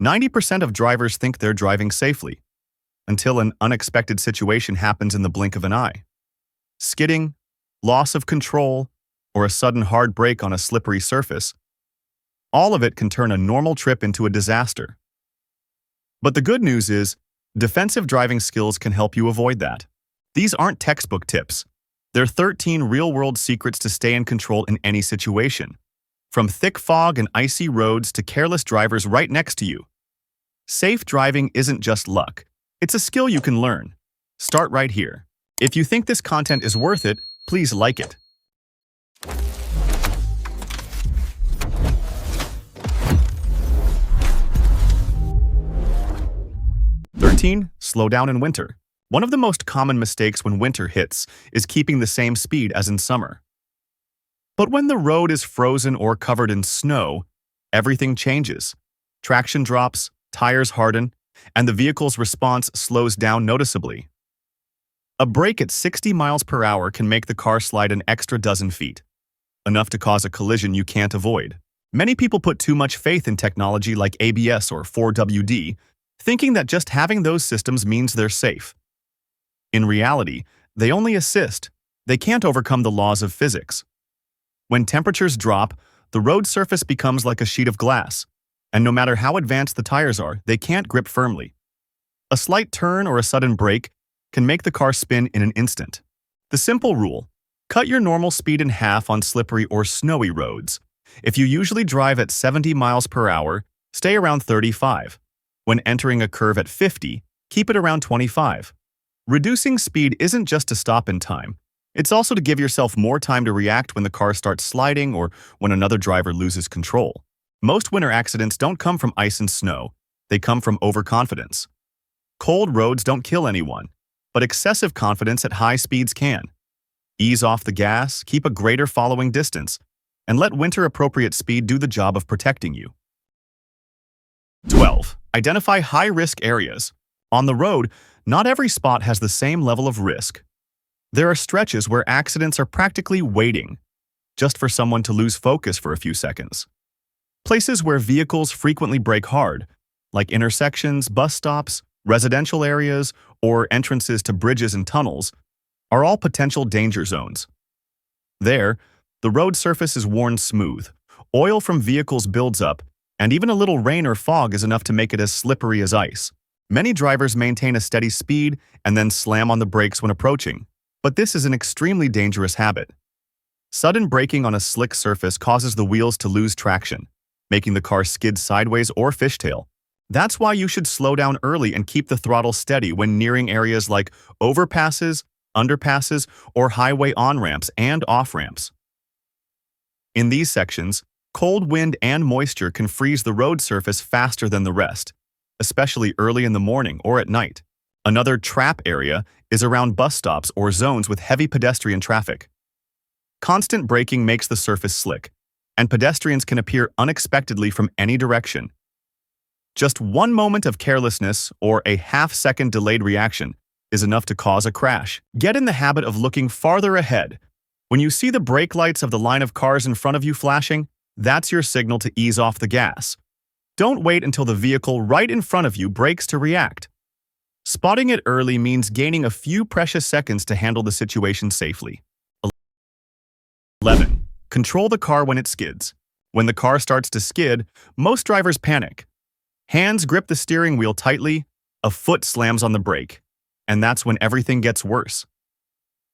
90% of drivers think they're driving safely, until an unexpected situation happens in the blink of an eye. Skidding, loss of control, or a sudden hard brake on a slippery surface, all of it can turn a normal trip into a disaster. But the good news is, defensive driving skills can help you avoid that. These aren't textbook tips. They're 13 real-world secrets to stay in control in any situation, from thick fog and icy roads to careless drivers right next to you. Safe driving isn't just luck. It's a skill you can learn. Start right here. If you think this content is worth it, please like it. 13. Slow down in winter. One of the most common mistakes when winter hits is keeping the same speed as in summer. But when the road is frozen or covered in snow, everything changes. Traction drops, tires harden, and the vehicle's response slows down noticeably. A brake at 60 miles per hour can make the car slide an extra dozen feet, enough to cause a collision you can't avoid. Many people put too much faith in technology like ABS or 4WD, thinking that just having those systems means they're safe. In reality, they only assist. They can't overcome the laws of physics. When temperatures drop, the road surface becomes like a sheet of glass, and no matter how advanced the tires are, they can't grip firmly. A slight turn or a sudden brake can make the car spin in an instant. The simple rule: cut your normal speed in half on slippery or snowy roads. If you usually drive at 70 miles per hour, stay around 35. When entering a curve at 50, keep it around 25. Reducing speed isn't just to stop in time. It's also to give yourself more time to react when the car starts sliding or when another driver loses control. Most winter accidents don't come from ice and snow. They come from overconfidence. Cold roads don't kill anyone, but excessive confidence at high speeds can. Ease off the gas, keep a greater following distance, and let winter-appropriate speed do the job of protecting you. 12. Identify high-risk areas. On the road, not every spot has the same level of risk. There are stretches where accidents are practically waiting, just for someone to lose focus for a few seconds. Places where vehicles frequently brake hard, like intersections, bus stops, residential areas, or entrances to bridges and tunnels, are all potential danger zones. There, the road surface is worn smooth, oil from vehicles builds up, and even a little rain or fog is enough to make it as slippery as ice. Many drivers maintain a steady speed and then slam on the brakes when approaching, but this is an extremely dangerous habit. Sudden braking on a slick surface causes the wheels to lose traction, making the car skid sideways or fishtail. That's why you should slow down early and keep the throttle steady when nearing areas like overpasses, underpasses, or highway on-ramps and off-ramps. In these sections, cold wind and moisture can freeze the road surface faster than the rest, especially early in the morning or at night. Another trap area is around bus stops or zones with heavy pedestrian traffic. Constant braking makes the surface slick, and pedestrians can appear unexpectedly from any direction. Just one moment of carelessness or a half-second delayed reaction is enough to cause a crash. Get in the habit of looking farther ahead. When you see the brake lights of the line of cars in front of you flashing, that's your signal to ease off the gas. Don't wait until the vehicle right in front of you brakes to react. Spotting it early means gaining a few precious seconds to handle the situation safely. 11. Control the car when it skids. When the car starts to skid, most drivers panic. Hands grip the steering wheel tightly, a foot slams on the brake, and that's when everything gets worse.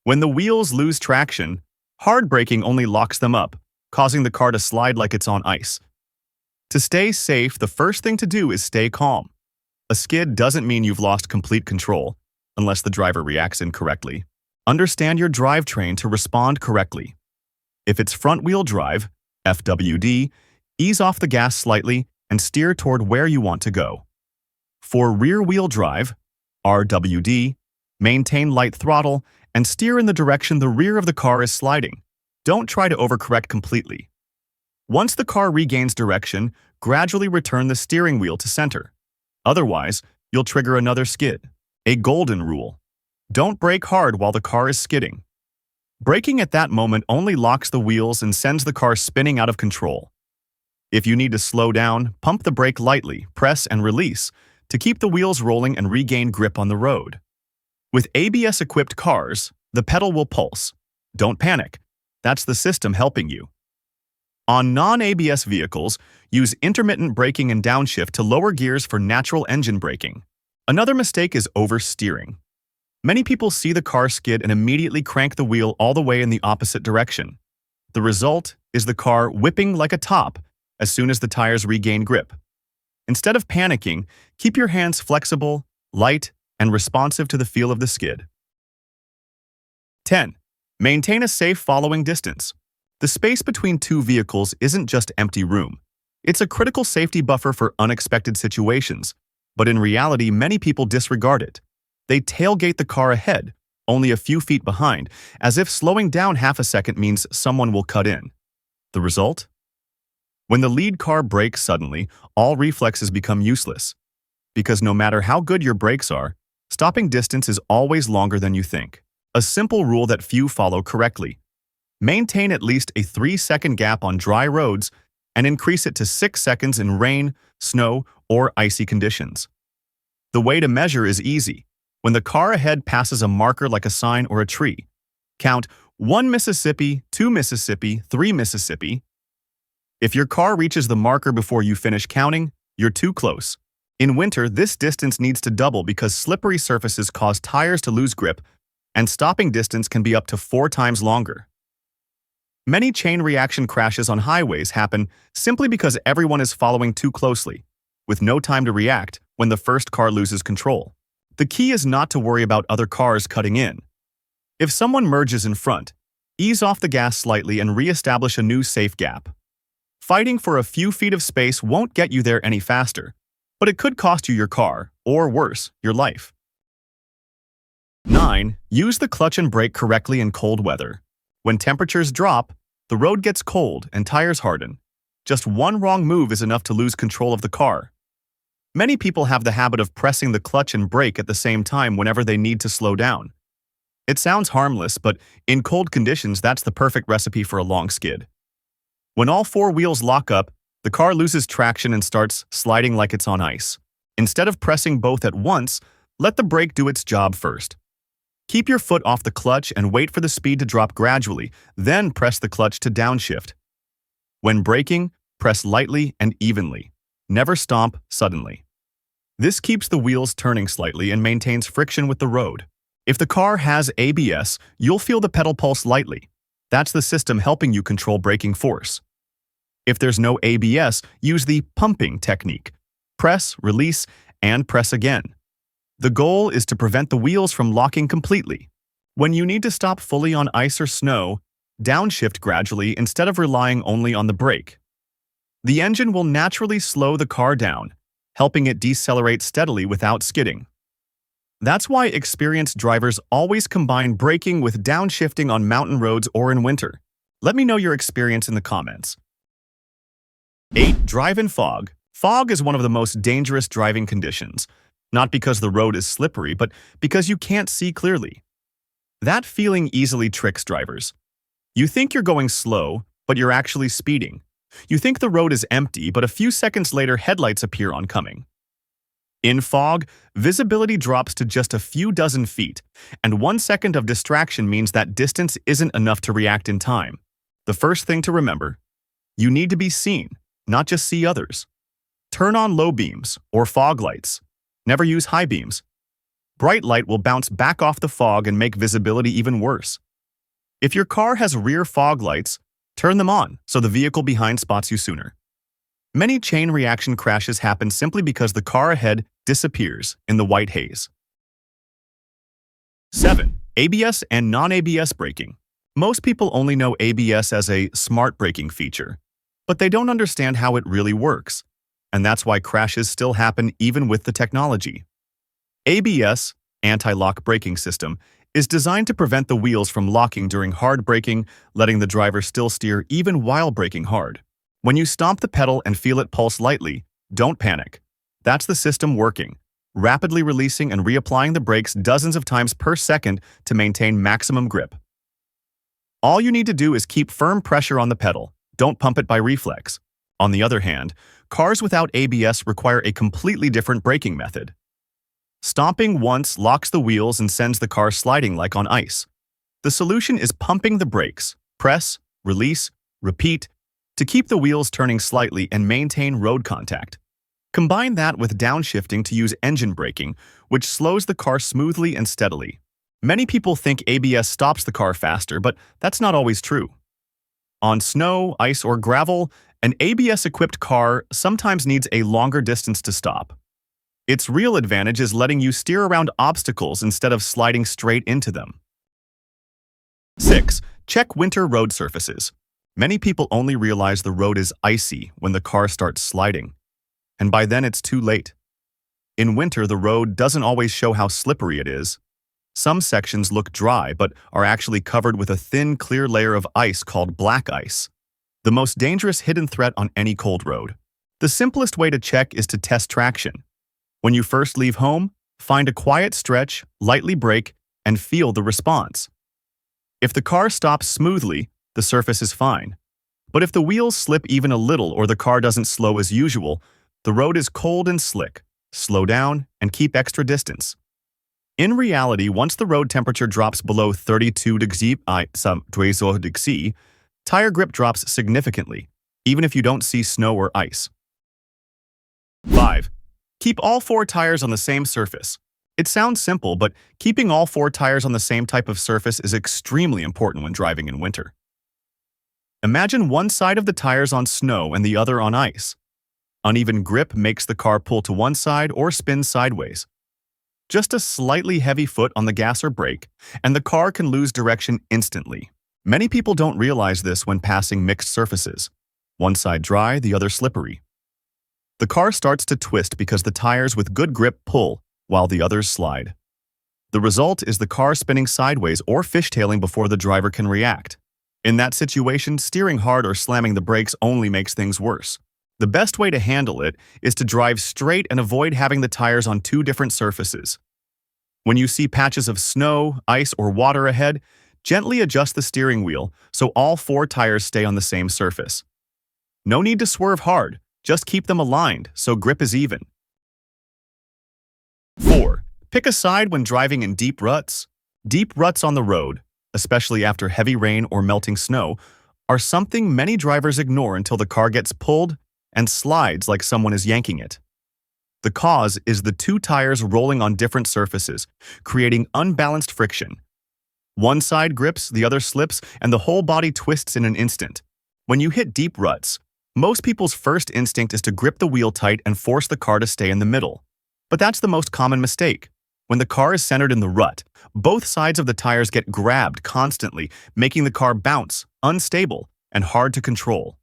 When the wheels lose traction, hard braking only locks them up, causing the car to slide like it's on ice. To stay safe, the first thing to do is stay calm. A skid doesn't mean you've lost complete control, unless the driver reacts incorrectly. Understand your drivetrain to respond correctly. If it's front-wheel drive, FWD, ease off the gas slightly and steer toward where you want to go. For rear-wheel drive, RWD, maintain light throttle and steer in the direction the rear of the car is sliding. Don't try to overcorrect completely. Once the car regains direction, gradually return the steering wheel to center. Otherwise, you'll trigger another skid. A golden rule: don't brake hard while the car is skidding. Braking at that moment only locks the wheels and sends the car spinning out of control. If you need to slow down, pump the brake lightly, press and release to keep the wheels rolling and regain grip on the road. With ABS-equipped cars, the pedal will pulse. Don't panic. That's the system helping you. On non-ABS vehicles, use intermittent braking and downshift to lower gears for natural engine braking. Another mistake is oversteering. Many people see the car skid and immediately crank the wheel all the way in the opposite direction. The result is the car whipping like a top as soon as the tires regain grip. Instead of panicking, keep your hands flexible, light, and responsive to the feel of the skid. 10. Maintain a safe following distance. The space between two vehicles isn't just empty room. It's a critical safety buffer for unexpected situations, but in reality, many people disregard it. They tailgate the car ahead, only a few feet behind, as if slowing down half a second means someone will cut in. The result? When the lead car brakes suddenly, all reflexes become useless. Because no matter how good your brakes are, stopping distance is always longer than you think. A simple rule that few follow correctly. Maintain at least a 3-second gap on dry roads and increase it to 6 seconds in rain, snow, or icy conditions. The way to measure is easy. When the car ahead passes a marker like a sign or a tree, count 1 Mississippi, 2 Mississippi, 3 Mississippi. If your car reaches the marker before you finish counting, you're too close. In winter, this distance needs to double because slippery surfaces cause tires to lose grip, and stopping distance can be up to 4 times longer. Many chain reaction crashes on highways happen simply because everyone is following too closely, with no time to react when the first car loses control. The key is not to worry about other cars cutting in. If someone merges in front, ease off the gas slightly and re-establish a new safe gap. Fighting for a few feet of space won't get you there any faster, but it could cost you your car, or worse, your life. 9. Use the clutch and brake correctly in cold weather. When temperatures drop, the road gets cold and tires harden. Just one wrong move is enough to lose control of the car. Many people have the habit of pressing the clutch and brake at the same time whenever they need to slow down. It sounds harmless, but in cold conditions, that's the perfect recipe for a long skid. When all 4 wheels lock up, the car loses traction and starts sliding like it's on ice. Instead of pressing both at once, let the brake do its job first. Keep your foot off the clutch and wait for the speed to drop gradually, then press the clutch to downshift. When braking, press lightly and evenly. Never stomp suddenly. This keeps the wheels turning slightly and maintains friction with the road. If the car has ABS, you'll feel the pedal pulse lightly. That's the system helping you control braking force. If there's no ABS, use the pumping technique. Press, release, and press again. The goal is to prevent the wheels from locking completely. When you need to stop fully on ice or snow, downshift gradually instead of relying only on the brake. The engine will naturally slow the car down, helping it decelerate steadily without skidding. That's why experienced drivers always combine braking with downshifting on mountain roads or in winter. Let me know your experience in the comments. 8. Drive in fog. Fog is one of the most dangerous driving conditions, not because the road is slippery, but because you can't see clearly. That feeling easily tricks drivers. You think you're going slow, but you're actually speeding. You think the road is empty, but a few seconds later, headlights appear oncoming. In fog, visibility drops to just a few dozen feet, and 1 second of distraction means that distance isn't enough to react in time. The first thing to remember, you need to be seen, not just see others. Turn on low beams or fog lights. Never use high beams. Bright light will bounce back off the fog and make visibility even worse. If your car has rear fog lights, turn them on so the vehicle behind spots you sooner. Many chain reaction crashes happen simply because the car ahead disappears in the white haze. 7. ABS and non-ABS braking. Most people only know ABS as a smart braking feature, but they don't understand how it really works, and that's why crashes still happen even with the technology. ABS, anti-lock braking system, is designed to prevent the wheels from locking during hard braking, letting the driver still steer even while braking hard. When you stomp the pedal and feel it pulse lightly, don't panic. That's the system working, rapidly releasing and reapplying the brakes dozens of times per second to maintain maximum grip. All you need to do is keep firm pressure on the pedal. Don't pump it by reflex. On the other hand, cars without ABS require a completely different braking method. Stomping once locks the wheels and sends the car sliding like on ice. The solution is pumping the brakes, press, release, repeat, to keep the wheels turning slightly and maintain road contact. Combine that with downshifting to use engine braking, which slows the car smoothly and steadily. Many people think ABS stops the car faster, but that's not always true. On snow, ice, or gravel, an ABS-equipped car sometimes needs a longer distance to stop. Its real advantage is letting you steer around obstacles instead of sliding straight into them. 6. Check winter road surfaces. Many people only realize the road is icy when the car starts sliding, and by then it's too late. In winter, the road doesn't always show how slippery it is. Some sections look dry but are actually covered with a thin, clear layer of ice called black ice, the most dangerous hidden threat on any cold road. The simplest way to check is to test traction. When you first leave home, find a quiet stretch, lightly brake, and feel the response. If the car stops smoothly, the surface is fine. But if the wheels slip even a little or the car doesn't slow as usual, the road is cold and slick. Slow down and keep extra distance. In reality, once the road temperature drops below 32 degrees Celsius, tire grip drops significantly, even if you don't see snow or ice. 5. Keep all 4 tires on the same surface. It sounds simple, but keeping all 4 tires on the same type of surface is extremely important when driving in winter. Imagine one side of the tires on snow and the other on ice. Uneven grip makes the car pull to one side or spin sideways. Just a slightly heavy foot on the gas or brake, and the car can lose direction instantly. Many people don't realize this when passing mixed surfaces. One side dry, the other slippery. The car starts to twist because the tires with good grip pull, while the others slide. The result is the car spinning sideways or fishtailing before the driver can react. In that situation, steering hard or slamming the brakes only makes things worse. The best way to handle it is to drive straight and avoid having the tires on 2 different surfaces. When you see patches of snow, ice, or water ahead, gently adjust the steering wheel so all 4 tires stay on the same surface. No need to swerve hard, just keep them aligned so grip is even. 4. Pick a side when driving in deep ruts. Deep ruts on the road, especially after heavy rain or melting snow, are something many drivers ignore until the car gets pulled and slides like someone is yanking it. The cause is the 2 tires rolling on different surfaces, creating unbalanced friction. One side grips, the other slips, and the whole body twists in an instant. When you hit deep ruts, most people's first instinct is to grip the wheel tight and force the car to stay in the middle. But that's the most common mistake. When the car is centered in the rut, both sides of the tires get grabbed constantly, making the car bounce, unstable, and hard to control.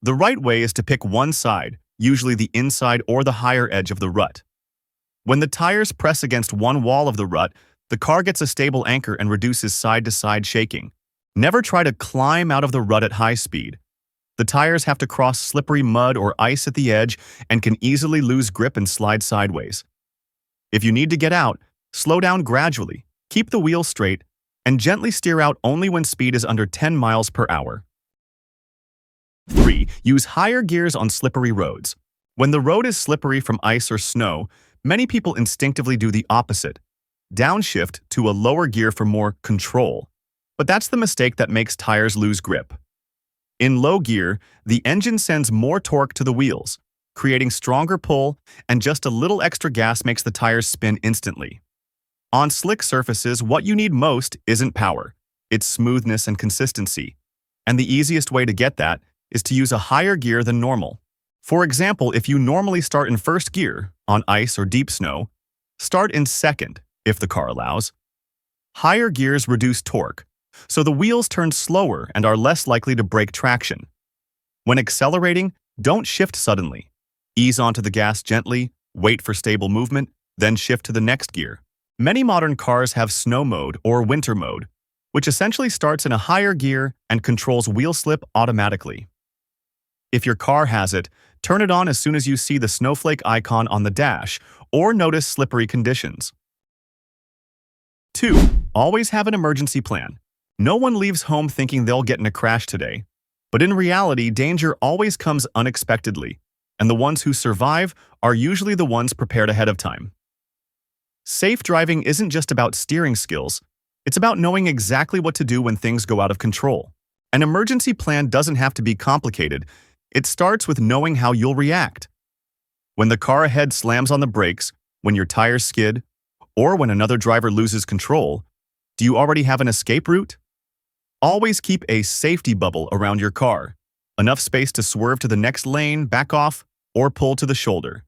The right way is to pick one side, usually the inside or the higher edge of the rut. When the tires press against one wall of the rut, the car gets a stable anchor and reduces side-to-side shaking. Never try to climb out of the rut at high speed. The tires have to cross slippery mud or ice at the edge and can easily lose grip and slide sideways. If you need to get out, slow down gradually, keep the wheel straight, and gently steer out only when speed is under 10 miles per hour. 3. Use higher gears on slippery roads. When the road is slippery from ice or snow, many people instinctively do the opposite. Downshift to a lower gear for more control. But that's the mistake that makes tires lose grip. In low gear, the engine sends more torque to the wheels, creating stronger pull, and just a little extra gas makes the tires spin instantly. On slick surfaces, what you need most isn't power, it's smoothness and consistency. And the easiest way to get that is to use a higher gear than normal. For example, if you normally start in first gear, on ice or deep snow, start in second, if the car allows. Higher gears reduce torque, so the wheels turn slower and are less likely to break traction. When accelerating, don't shift suddenly. Ease onto the gas gently, wait for stable movement, then shift to the next gear. Many modern cars have snow mode or winter mode, which essentially starts in a higher gear and controls wheel slip automatically. If your car has it, turn it on as soon as you see the snowflake icon on the dash or notice slippery conditions. 2. Always have an emergency plan. No one leaves home thinking they'll get in a crash today. But in reality, danger always comes unexpectedly, and the ones who survive are usually the ones prepared ahead of time. Safe driving isn't just about steering skills, it's about knowing exactly what to do when things go out of control. An emergency plan doesn't have to be complicated, it starts with knowing how you'll react. When the car ahead slams on the brakes, when your tires skid, or when another driver loses control, do you already have an escape route? Always keep a safety bubble around your car, enough space to swerve to the next lane, back off, or pull to the shoulder.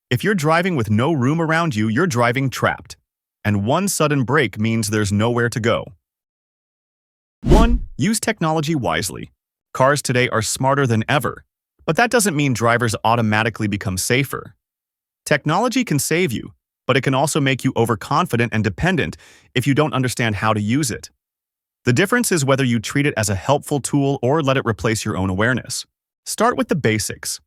If you're driving with no room around you, you're driving trapped, and one sudden brake means there's nowhere to go. 1. Use technology wisely. Cars today are smarter than ever, but that doesn't mean drivers automatically become safer. Technology can save you, but it can also make you overconfident and dependent if you don't understand how to use it. The difference is whether you treat it as a helpful tool or let it replace your own awareness. Start with the basics.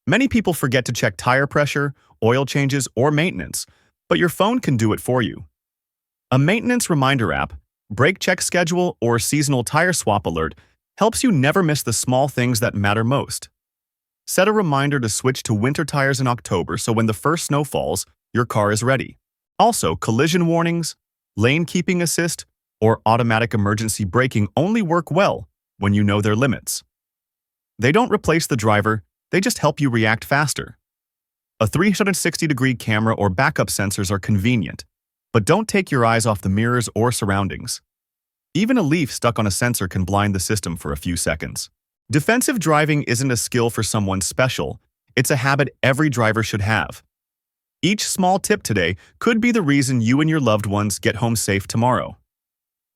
Many people forget to check tire pressure, oil changes, or maintenance, but your phone can do it for you. A maintenance reminder app, brake check schedule, or seasonal tire swap alert helps you never miss the small things that matter most. Set a reminder to switch to winter tires in October so when the first snow falls, your car is ready. Also, collision warnings, lane keeping assist, or automatic emergency braking only work well when you know their limits. They don't replace the driver, they just help you react faster. A 360-degree camera or backup sensors are convenient, but don't take your eyes off the mirrors or surroundings. Even a leaf stuck on a sensor can blind the system for a few seconds. Defensive driving isn't a skill for someone special, it's a habit every driver should have. Each small tip today could be the reason you and your loved ones get home safe tomorrow.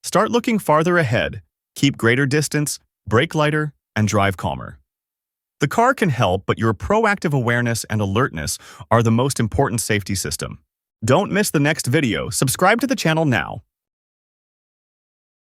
Start looking farther ahead, keep greater distance, brake lighter, and drive calmer. The car can help, but your proactive awareness and alertness are the most important safety system. Don't miss the next video. Subscribe to the channel now.